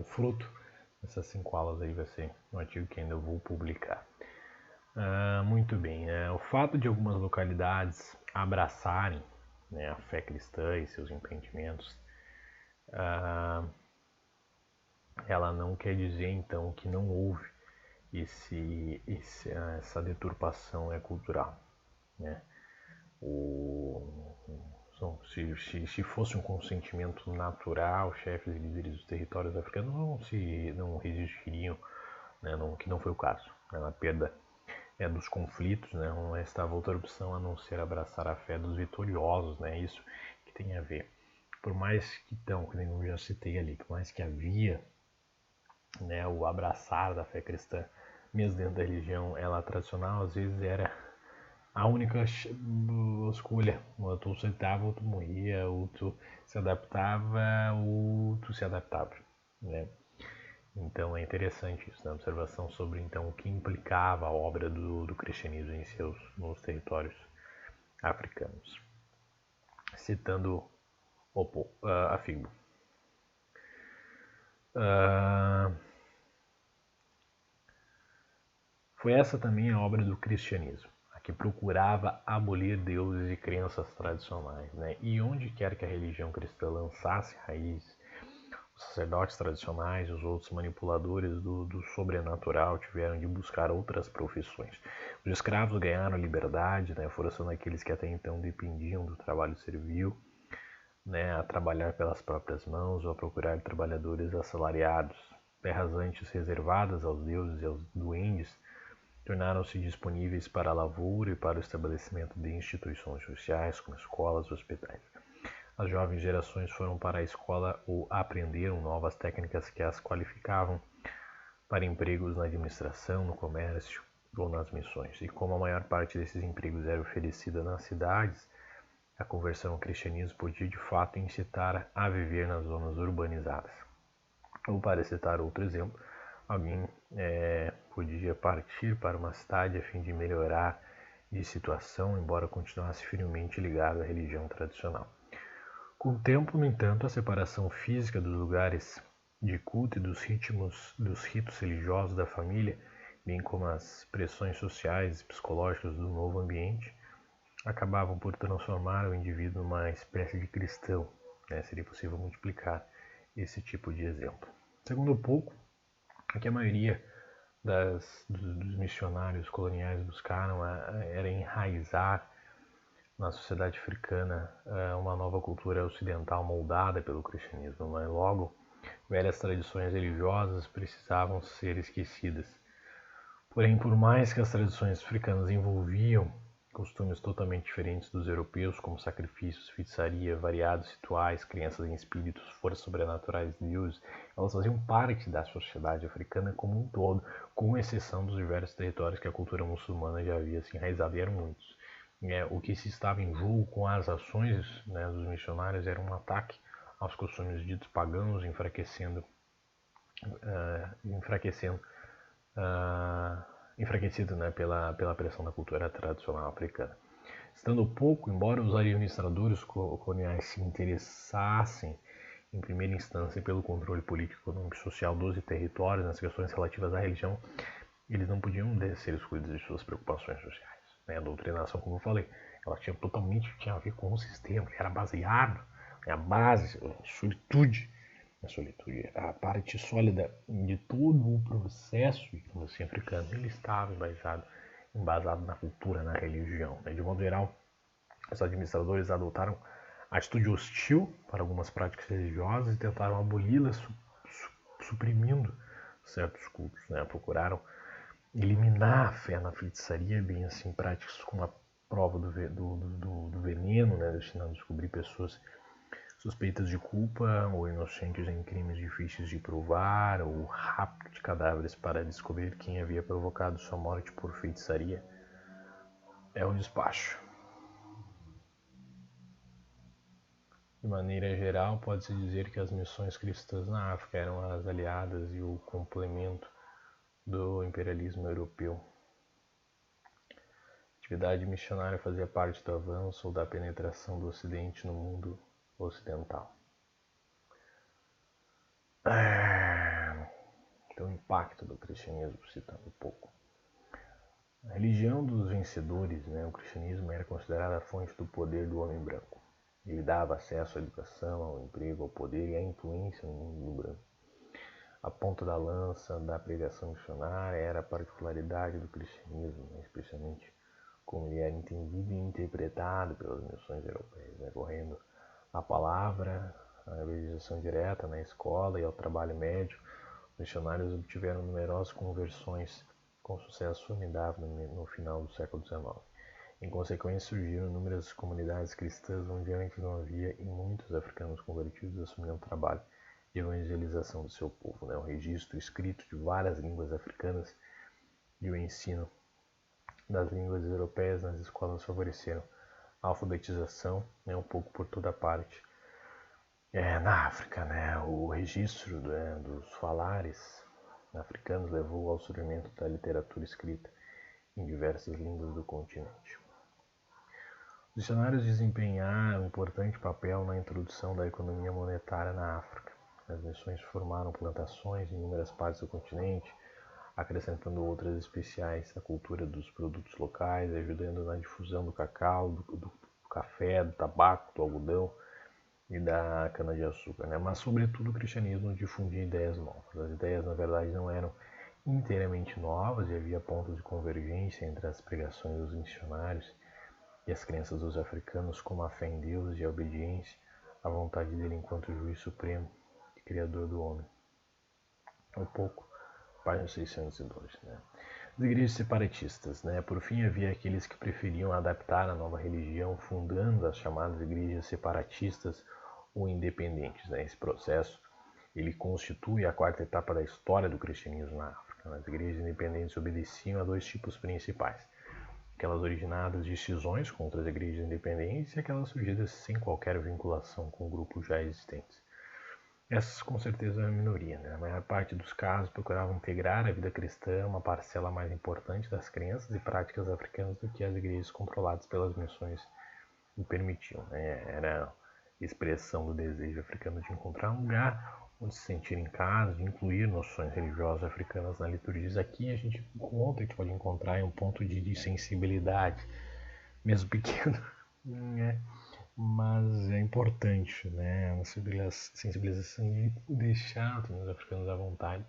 Speaker 1: o fruto dessas 5 aulas aí, vai ser um artigo que ainda vou publicar. Muito bem, o fato de algumas localidades abraçarem a fé cristã e seus empreendimentos, ela não quer dizer então que não houve essa deturpação cultural. Se fosse um consentimento natural, chefes e líderes dos territórios africanos não resistiriam, que não foi o caso. Na perda dos conflitos, não restava outra opção a não ser abraçar a fé dos vitoriosos, isso que tem a ver. Por mais que como eu já citei ali, por mais que havia o abraçar da fé cristã, mesmo dentro da religião ela tradicional, às vezes era a única escolha. Ou tu aceitava, ou tu morria, ou tu se adaptava, ou tu se adaptava. Então é interessante isso, observação sobre então o que implicava a obra do cristianismo nos territórios africanos. Citando a Figbo. Foi essa também a obra do cristianismo, a que procurava abolir deuses e crenças tradicionais. E onde quer que a religião cristã lançasse raízes, os sacerdotes tradicionais e os outros manipuladores do sobrenatural tiveram de buscar outras profissões. Os escravos ganharam liberdade, forçando aqueles que até então dependiam do trabalho servil a trabalhar pelas próprias mãos ou a procurar trabalhadores assalariados. Terras antes reservadas aos deuses e aos duendes tornaram-se disponíveis para a lavoura e para o estabelecimento de instituições sociais, como escolas e hospitais. As jovens gerações foram para a escola ou aprenderam novas técnicas que as qualificavam para empregos na administração, no comércio ou nas missões. E como a maior parte desses empregos era oferecida nas cidades, a conversão ao cristianismo podia de fato incitar a viver nas zonas urbanizadas. Ou, para citar outro exemplo, alguém podia partir para uma cidade a fim de melhorar de situação, embora continuasse firmemente ligado à religião tradicional. Com o tempo, no entanto, a separação física dos lugares de culto e dos ritos religiosos da família, bem como as pressões sociais e psicológicas do novo ambiente, acabavam por transformar o indivíduo numa espécie de cristão. Seria possível multiplicar esse tipo de exemplo. Segundo pouco, o que a maioria dos missionários coloniais buscaram era enraizar na sociedade africana uma nova cultura ocidental moldada pelo cristianismo, mas logo velhas tradições religiosas precisavam ser esquecidas. Porém, por mais que as tradições africanas envolviam costumes totalmente diferentes dos europeus, como sacrifícios, feitiçaria, variados rituais, crenças em espíritos, forças sobrenaturais de deuses. Elas faziam parte da sociedade africana como um todo, com exceção dos diversos territórios que a cultura muçulmana já havia se enraizado, e eram muitos. O que se estava em jogo com as ações, né, dos missionários era um ataque aos costumes ditos pagãos, enfraquecido, né, pela pressão da cultura tradicional africana. Estando pouco, embora os administradores coloniais se interessassem em primeira instância pelo controle político, econômico e social dos territórios nas questões relativas à religião, eles não podiam ser excluídos de suas preocupações sociais. A doutrinação, como eu falei, ela tinha a ver com o sistema, era baseado na base, a solitude, a parte sólida de todo o processo africano, ele estava embasado na cultura, na religião. De modo geral, os administradores adotaram atitude hostil para algumas práticas religiosas e tentaram aboli-las, suprimindo certos cultos. Procuraram eliminar a fé na feitiçaria, bem assim práticas como a prova do veneno, destinando a descobrir pessoas suspeitas de culpa ou inocentes em crimes difíceis de provar, ou rapto de cadáveres para descobrir quem havia provocado sua morte por feitiçaria. É o despacho. De maneira geral, pode-se dizer que as missões cristãs na África eram as aliadas e o complemento do imperialismo europeu. A atividade missionária fazia parte do avanço ou da penetração do Ocidente no mundo ocidental. Então, o impacto do cristianismo, citando um pouco. A religião dos vencedores, o cristianismo era considerada a fonte do poder do homem branco. Ele dava acesso à educação, ao emprego, ao poder e à influência no mundo branco. A ponta da lança da pregação missionária era a particularidade do cristianismo, especialmente como ele era entendido e interpretado pelas missões europeias, correndo a palavra, a evangelização direta na escola e ao trabalho médio. Os missionários obtiveram numerosas conversões com sucesso formidável no final do século XIX. Em consequência, surgiram inúmeras comunidades cristãs onde antes não havia, e muitos africanos convertidos assumiram o trabalho de evangelização do seu povo. O registro escrito de várias línguas africanas e o ensino das línguas europeias nas escolas favoreceram a alfabetização, um pouco por toda parte. Na África, o registro dos falares africanos levou ao surgimento da literatura escrita em diversas línguas do continente. Os missionários desempenharam um importante papel na introdução da economia monetária na África. As missões formaram plantações em inúmeras partes do continente, acrescentando outras especiais à cultura dos produtos locais, ajudando na difusão do cacau, do café, do tabaco, do algodão e da cana-de-açúcar. Mas, sobretudo, o cristianismo difundia ideias novas. As ideias, na verdade, não eram inteiramente novas e havia pontos de convergência entre as pregações dos missionários e as crenças dos africanos, como a fé em Deus e a obediência à vontade dele enquanto juiz supremo e criador do homem. Um pouco, página 602. As igrejas separatistas. Por fim, havia aqueles que preferiam adaptar a nova religião, fundando as chamadas igrejas separatistas ou independentes. Esse processo ele constitui a quarta etapa da história do cristianismo na África. As igrejas independentes obedeciam a dois tipos principais: aquelas originadas de cisões contra as igrejas independentes e aquelas surgidas sem qualquer vinculação com grupos já existentes. Essas, com certeza, é a minoria. A maior parte dos casos procuravam integrar a vida cristã, uma parcela mais importante das crenças e práticas africanas do que as igrejas controladas pelas missões o permitiam. Era a expressão do desejo africano de encontrar um lugar onde se sentir em casa, de incluir noções religiosas africanas na liturgia. Aqui a gente pode encontrar um ponto de sensibilidade, mesmo pequeno, mas é importante, uma sensibilização de deixar os africanos à vontade,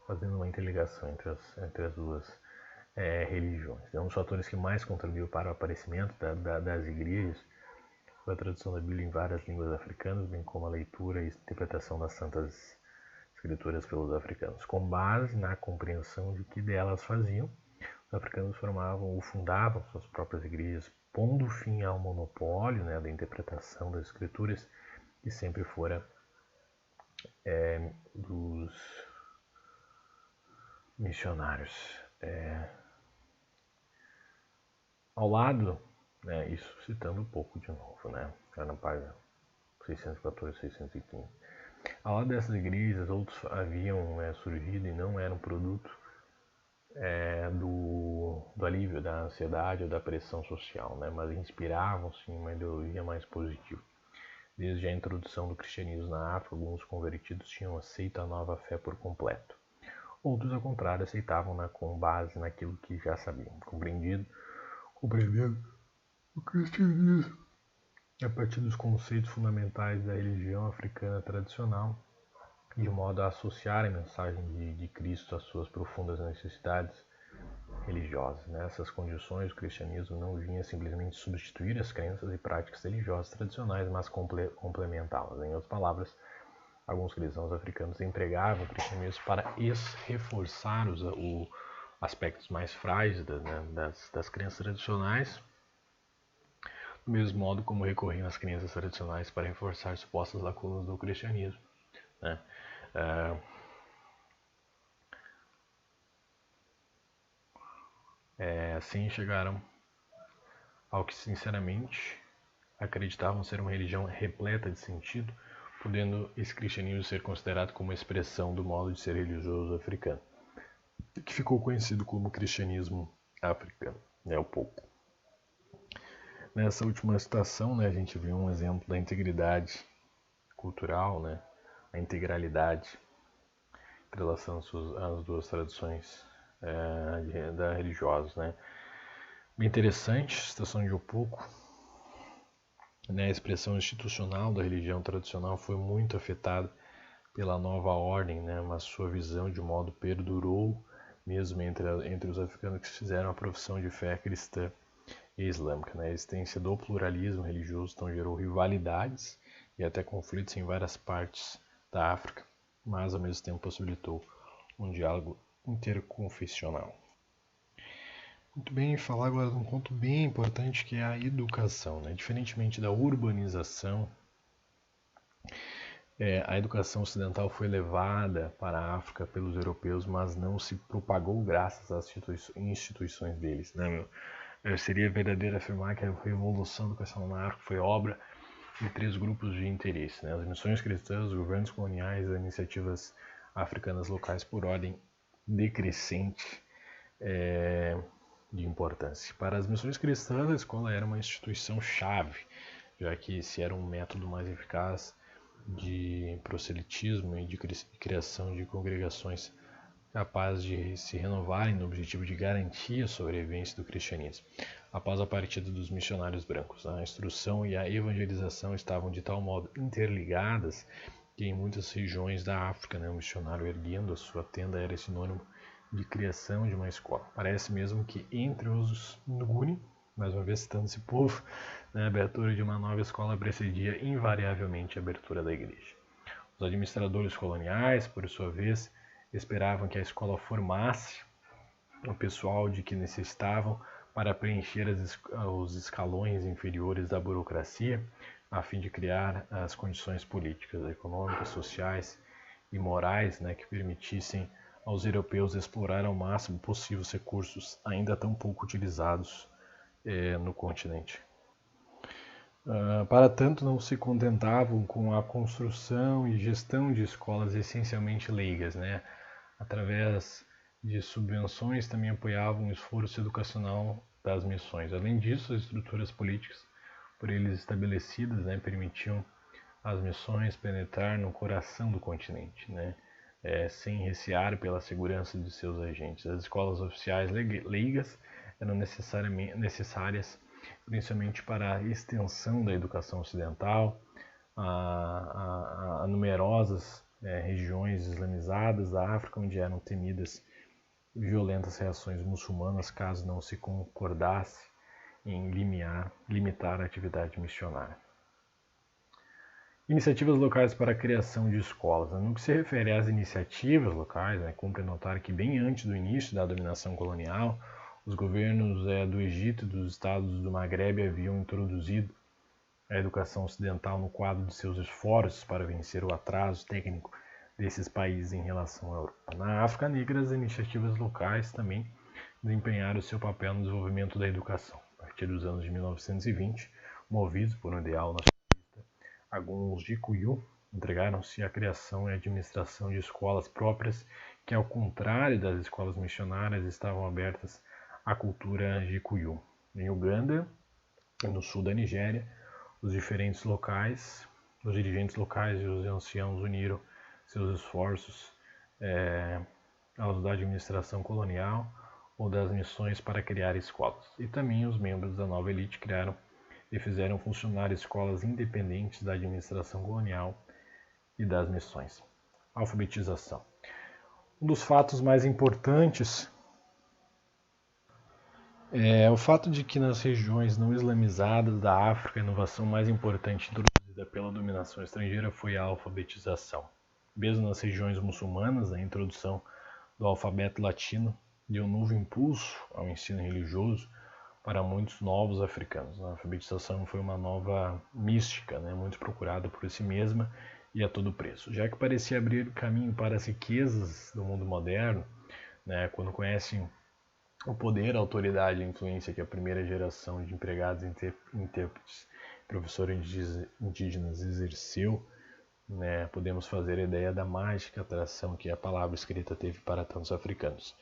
Speaker 1: fazendo uma interligação entre as duas religiões. Um dos fatores que mais contribuiu para o aparecimento das igrejas foi a tradução da Bíblia em várias línguas africanas, bem como a leitura e interpretação das Santas Escrituras pelos africanos. Com base na compreensão de que delas faziam, os africanos formavam ou fundavam suas próprias igrejas, pondo fim ao monopólio, né, da interpretação das escrituras, que sempre fora dos missionários. Ao lado, né, isso citando um pouco de novo, né, na página 614 e 615. Ao lado dessas igrejas, outros haviam surgido e não eram produto do alívio da ansiedade ou da pressão social, né, mas inspiravam-se em uma ideologia mais positiva. Desde a introdução do cristianismo na África, alguns convertidos tinham aceito a nova fé por completo. Outros, ao contrário, aceitavam-na com base naquilo que já sabiam, compreendendo o cristianismo a partir dos conceitos fundamentais da religião africana tradicional, de modo a associar a mensagem de Cristo às suas profundas necessidades religiosas. Nessas condições, o cristianismo não vinha simplesmente substituir as crenças e práticas religiosas tradicionais, mas complementá-las. Em outras palavras, alguns cristãos africanos empregavam o cristianismo para reforçar os aspectos mais frágeis das crenças tradicionais, do mesmo modo como recorriam às crenças tradicionais para reforçar supostas lacunas do cristianismo, né? Assim chegaram ao que sinceramente acreditavam ser uma religião repleta de sentido, podendo esse cristianismo ser considerado como uma expressão do modo de ser religioso africano, que ficou conhecido como cristianismo africano, o pouco. Nessa última citação, a gente viu um exemplo da integridade cultural, a integralidade em relação às duas tradições religiosas. Bem interessante, citação de Opoku. A expressão institucional da religião tradicional foi muito afetada pela nova ordem, mas sua visão de modo perdurou mesmo entre os africanos que fizeram a profissão de fé cristã e islâmica. A existência do pluralismo religioso então gerou rivalidades e até conflitos em várias partes da África, mas ao mesmo tempo possibilitou um diálogo interconfessional. Muito bem, falar agora de um ponto bem importante que é a educação. Diferentemente da urbanização, a educação ocidental foi levada para a África pelos europeus, mas não se propagou graças às instituições deles. Seria verdadeiro afirmar que a revolução educacional na África foi obra de 3 grupos de interesse: as missões cristãs, os governos coloniais e as iniciativas africanas locais por ordem decrescente de importância. Para as missões cristãs, a escola era uma instituição-chave, já que esse era um método mais eficaz de proselitismo e de criação de congregações capazes de se renovarem no objetivo de garantir a sobrevivência do cristianismo. Após a partida dos missionários brancos, a instrução e a evangelização estavam de tal modo interligadas que em muitas regiões da África, o missionário erguendo a sua tenda era sinônimo de criação de uma escola. Parece mesmo que entre os Nguni, mais uma vez citando esse povo, a abertura de uma nova escola precedia invariavelmente a abertura da igreja. Os administradores coloniais, por sua vez, esperavam que a escola formasse o pessoal de que necessitavam para preencher os escalões inferiores da burocracia, a fim de criar as condições políticas, econômicas, sociais e morais que permitissem aos europeus explorar ao máximo possível os recursos ainda tão pouco utilizados no continente. Para tanto, não se contentavam com a construção e gestão de escolas essencialmente leigas. Através de subvenções, também apoiavam o esforço educacional das missões. Além disso, as estruturas políticas por eles estabelecidas permitiam às missões penetrar no coração do continente, sem recear pela segurança de seus agentes. As escolas oficiais leigas eram necessárias principalmente para a extensão da educação ocidental a numerosas regiões islamizadas da África, onde eram temidas violentas reações muçulmanas caso não se concordasse em limitar a atividade missionária. Iniciativas locais para a criação de escolas. No que se refere às iniciativas locais, cumpre notar que bem antes do início da dominação colonial, Os governos do Egito e dos estados do Maghreb haviam introduzido a educação ocidental no quadro de seus esforços para vencer o atraso técnico desses países em relação à Europa. Na África Negra, as iniciativas locais também desempenharam seu papel no desenvolvimento da educação. A partir dos anos de 1920, movidos por um ideal nacionalista, alguns Gikuyu entregaram-se à criação e administração de escolas próprias que, ao contrário das escolas missionárias, estavam abertas à cultura Gikuyu. Em Uganda, no sul da Nigéria, os dirigentes locais e os anciãos uniram seus esforços aos da administração colonial ou das missões para criar escolas. E também os membros da nova elite criaram e fizeram funcionar escolas independentes da administração colonial e das missões. Alfabetização. Um dos fatos mais importantes é o fato de que nas regiões não islamizadas da África, a inovação mais importante introduzida pela dominação estrangeira foi a alfabetização. Mesmo nas regiões muçulmanas, a introdução do alfabeto latino deu um novo impulso ao ensino religioso para muitos novos africanos. A alfabetização foi uma nova mística, muito procurada por si mesma e a todo preço, já que parecia abrir caminho para as riquezas do mundo moderno, quando conhecem o poder, a autoridade e a influência que a primeira geração de empregados, intérpretes, professores indígenas exerceu, podemos fazer a ideia da mágica atração que a palavra escrita teve para tantos africanos.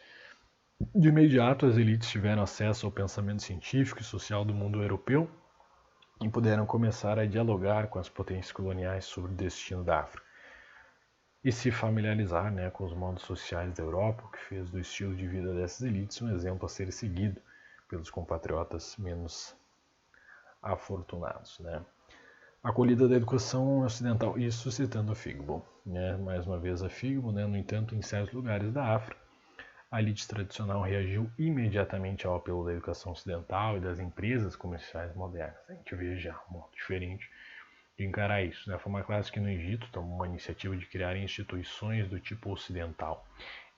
Speaker 1: De imediato, as elites tiveram acesso ao pensamento científico e social do mundo europeu e puderam começar a dialogar com as potências coloniais sobre o destino da África e se familiarizar com os modos sociais da Europa, o que fez do estilo de vida dessas elites um exemplo a ser seguido pelos compatriotas menos afortunados. A acolhida da educação ocidental, isso citando a Figbo. Mais uma vez a Figbo, no entanto, em certos lugares da África, a elite tradicional reagiu imediatamente ao apelo da educação ocidental e das empresas comerciais modernas. A gente vê já um modo diferente de encarar isso. Foi uma classe que no Egito tomou uma iniciativa de criar instituições do tipo ocidental.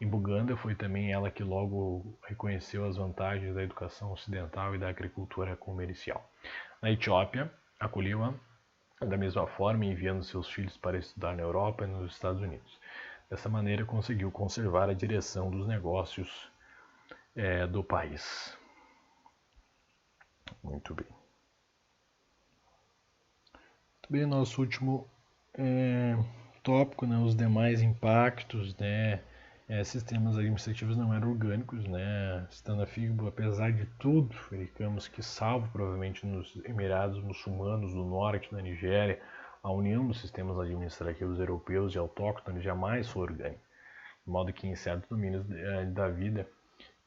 Speaker 1: Em Buganda foi também ela que logo reconheceu as vantagens da educação ocidental e da agricultura comercial. Na Etiópia, acolheu-a da mesma forma, enviando seus filhos para estudar na Europa e nos Estados Unidos. Dessa maneira, conseguiu conservar a direção dos negócios do país. Muito bem. Bem, nosso último tópico, os demais impactos, sistemas administrativos não eram orgânicos, Citando a Figbo, apesar de tudo, verificamos que, salvo provavelmente nos Emirados Muçulmanos do Norte da Nigéria, a união dos sistemas administrativos europeus e autóctones jamais foi orgânica, de modo que em certos domínios da vida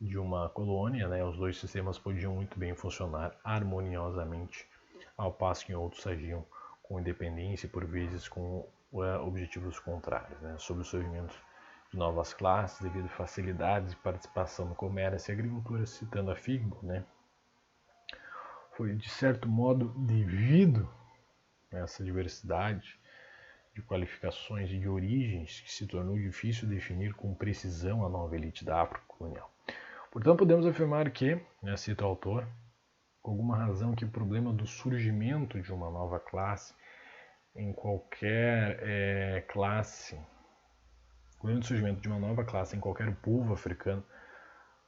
Speaker 1: de uma colônia, os dois sistemas podiam muito bem funcionar harmoniosamente, ao passo que em outros agiam com independência e por vezes com objetivos contrários, Sobre o surgimento de novas classes devido a facilidades de participação no comércio e agricultura, citando a Figbo, foi de certo modo devido a essa diversidade de qualificações e de origens que se tornou difícil definir com precisão a nova elite da África colonial. Portanto, podemos afirmar que, cita o autor, com alguma razão que o problema do surgimento de uma nova classe em qualquer classe, o problema do surgimento de uma nova classe em qualquer povo africano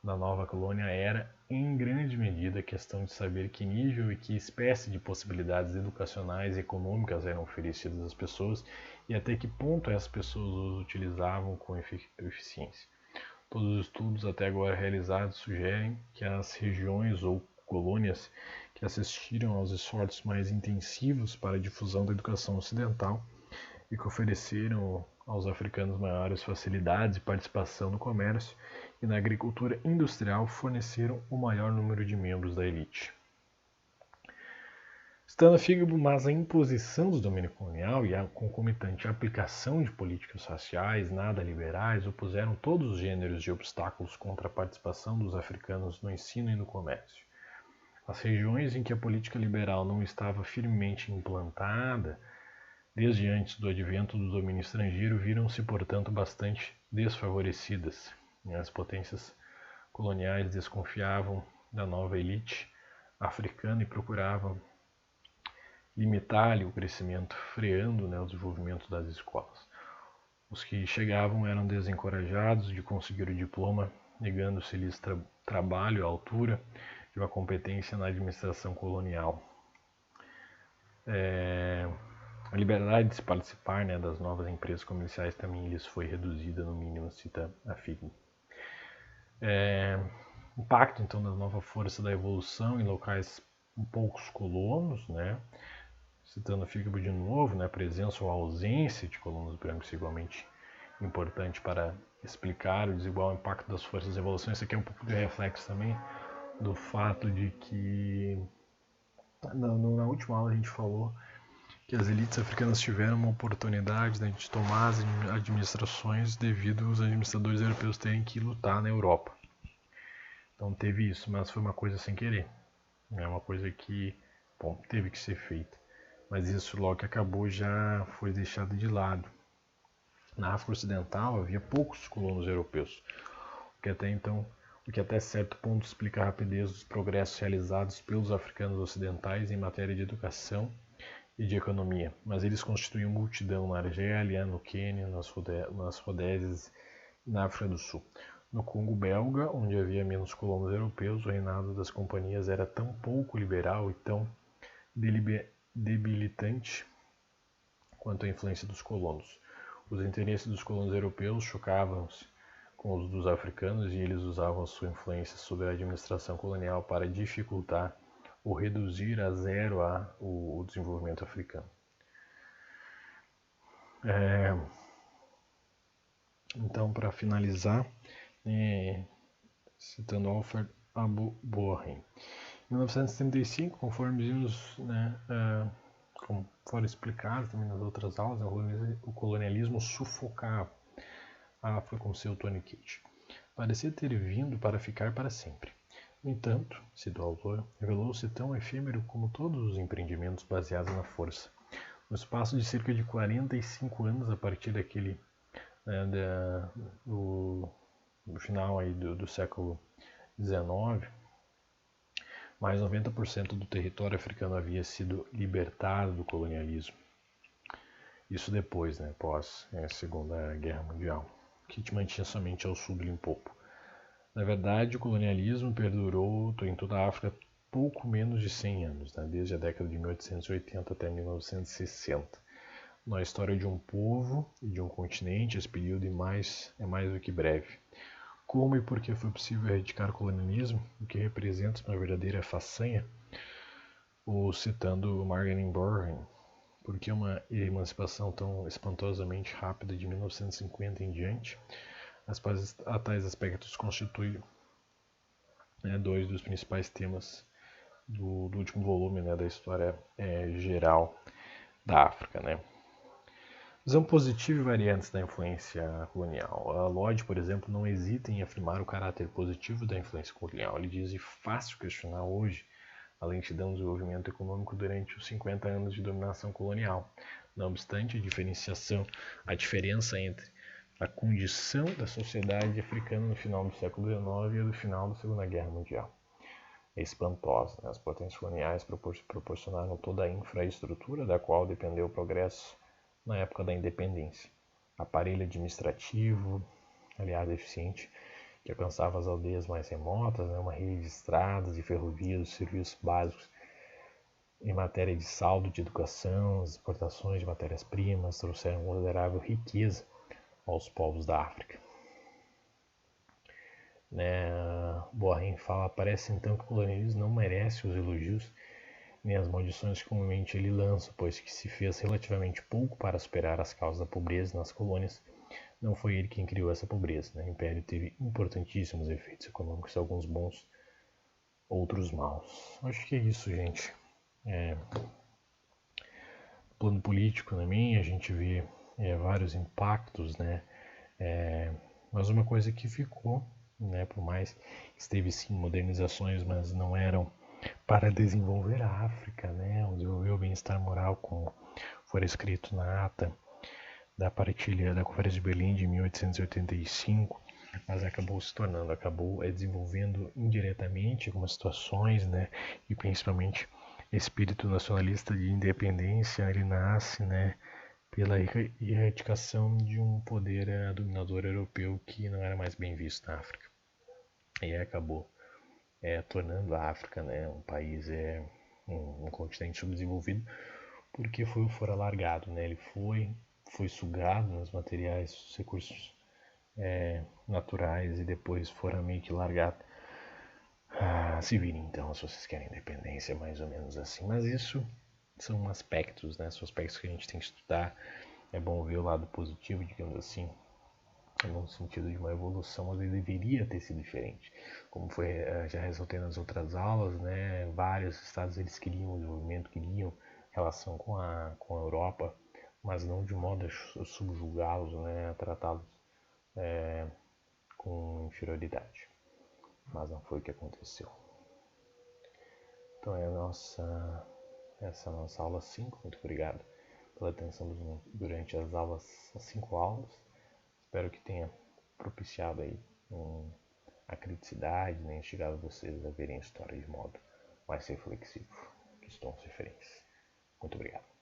Speaker 1: da nova colônia era, em grande medida, a questão de saber que nível e que espécie de possibilidades educacionais e econômicas eram oferecidas às pessoas e até que ponto essas pessoas os utilizavam com eficiência. Todos os estudos até agora realizados sugerem que as regiões ou colônias que assistiram aos esforços mais intensivos para a difusão da educação ocidental e que ofereceram aos africanos maiores facilidades de participação no comércio e na agricultura industrial forneceram o maior número de membros da elite. Citando a Figbo, mas a imposição do domínio colonial e a concomitante aplicação de políticas raciais nada liberais opuseram todos os gêneros de obstáculos contra a participação dos africanos no ensino e no comércio. As regiões em que a política liberal não estava firmemente implantada, desde antes do advento do domínio estrangeiro, viram-se, portanto, bastante desfavorecidas. As potências coloniais desconfiavam da nova elite africana e procuravam limitar-lhe o crescimento, freando, o desenvolvimento das escolas. Os que chegavam eram desencorajados de conseguir o diploma, negando-se-lhes trabalho à altura de uma competência na administração colonial. A liberdade de se participar, das novas empresas comerciais também lhes foi reduzida, no mínimo, cita a Figner. Impacto, então, da nova força da evolução em locais com poucos colonos, citando Figner de novo, a presença ou ausência de colonos brancos igualmente importante para explicar o desigual impacto das forças da evolução. Isso aqui é um pouco de reflexo também do fato de que na última aula a gente falou que as elites africanas tiveram uma oportunidade de tomar as administrações devido aos administradores europeus terem que lutar na Europa. Então teve isso, mas foi uma coisa sem querer. É uma coisa que, teve que ser feita. Mas isso logo que acabou já foi deixado de lado. Na África Ocidental havia poucos colonos europeus, o que até certo ponto explica a rapidez dos progressos realizados pelos africanos ocidentais em matéria de educação e de economia, mas eles constituíam multidão na Argélia, no Quênia, nas Rodésias e na África do Sul. No Congo belga, onde havia menos colonos europeus, o reinado das companhias era tão pouco liberal e tão debilitante quanto a influência dos colonos. Os interesses dos colonos europeus chocavam-se com os dos africanos e eles usavam a sua influência sobre a administração colonial para dificultar ou reduzir a zero o desenvolvimento africano. Então, para finalizar, citando Alfred Abu Boahen, em 1975, conforme vimos, como foi explicado também nas outras aulas, o colonialismo sufocava a África com seu tourniquet. Parecia ter vindo para ficar para sempre. No entanto, cita o autor, revelou-se tão efêmero como todos os empreendimentos baseados na força. No espaço de cerca de 45 anos, a partir daquele do final aí do século XIX, mais 90% do território africano havia sido libertado do colonialismo. Isso depois, pós a Segunda Guerra Mundial, que mantinha somente ao sul do Limpopo. Na verdade, o colonialismo perdurou em toda a África pouco menos de 100 anos, desde a década de 1880 até 1960. Na história de um povo e de um continente, esse período é mais do que breve. Como e por que foi possível erradicar o colonialismo, o que representa uma verdadeira façanha? Ou citando Margaret Burhan, por que uma emancipação tão espantosamente rápida de 1950 em diante? A tais aspectos constituem dois dos principais temas do último volume da história geral da África. Visão positiva e variantes da influência colonial. A Lodge, por exemplo, não hesita em afirmar o caráter positivo da influência colonial. Ele diz: é fácil questionar hoje a lentidão do desenvolvimento econômico durante os 50 anos de dominação colonial. Não obstante, a diferença entre a condição da sociedade africana no final do século XIX e do final da Segunda Guerra Mundial é espantosa. As potências coloniais proporcionaram toda a infraestrutura da qual dependeu o progresso na época da independência. Aparelho administrativo, aliás, eficiente, que alcançava as aldeias mais remotas, uma rede de estradas e ferrovias, serviços básicos em matéria de saldo de educação, as exportações de matérias-primas trouxeram considerável riqueza aos povos da África. Boahen fala: parece então que o colonialismo não merece os elogios nem as maldições que comumente ele lança, pois que se fez relativamente pouco para superar as causas da pobreza nas colônias. Não foi ele quem criou essa pobreza. O Império teve importantíssimos efeitos econômicos, alguns bons, outros maus. Acho que é isso, gente. No plano político também a gente vê vários impactos, mas uma coisa que ficou, por mais que esteve sim modernizações, mas não eram para desenvolver a África, desenvolver o bem-estar moral, como foi escrito na ata da partilha da Conferência de Berlim de 1885, mas acabou se tornando, acabou desenvolvendo indiretamente algumas situações, né? E principalmente espírito nacionalista de independência, ele nasce, né? Pela erradicação de um poder dominador europeu que não era mais bem visto na África. E acabou tornando a África, né, um país, um continente subdesenvolvido, porque foi o fora alargado, né? Ele foi sugado nos materiais, nos recursos naturais e depois fora meio que largado. Se virem então, se vocês querem independência, mais ou menos assim. Mas isso são aspectos, né? São aspectos que a gente tem que estudar. É bom ver o lado positivo, digamos assim, no sentido de uma evolução, mas ele deveria ter sido diferente. Como foi, já ressaltei nas outras aulas, né? Vários estados eles queriam desenvolvimento, queriam relação com a Europa, mas não de modo a subjugá-los, né? A tratá-los com inferioridade. Mas não foi o que aconteceu. Então essa é a nossa aula 5. Muito obrigado pela atenção durante as 5 aulas. Espero que tenha propiciado aí a criticidade, né, instigado vocês a verem a história de modo mais reflexivo, que estão as referências. Muito obrigado.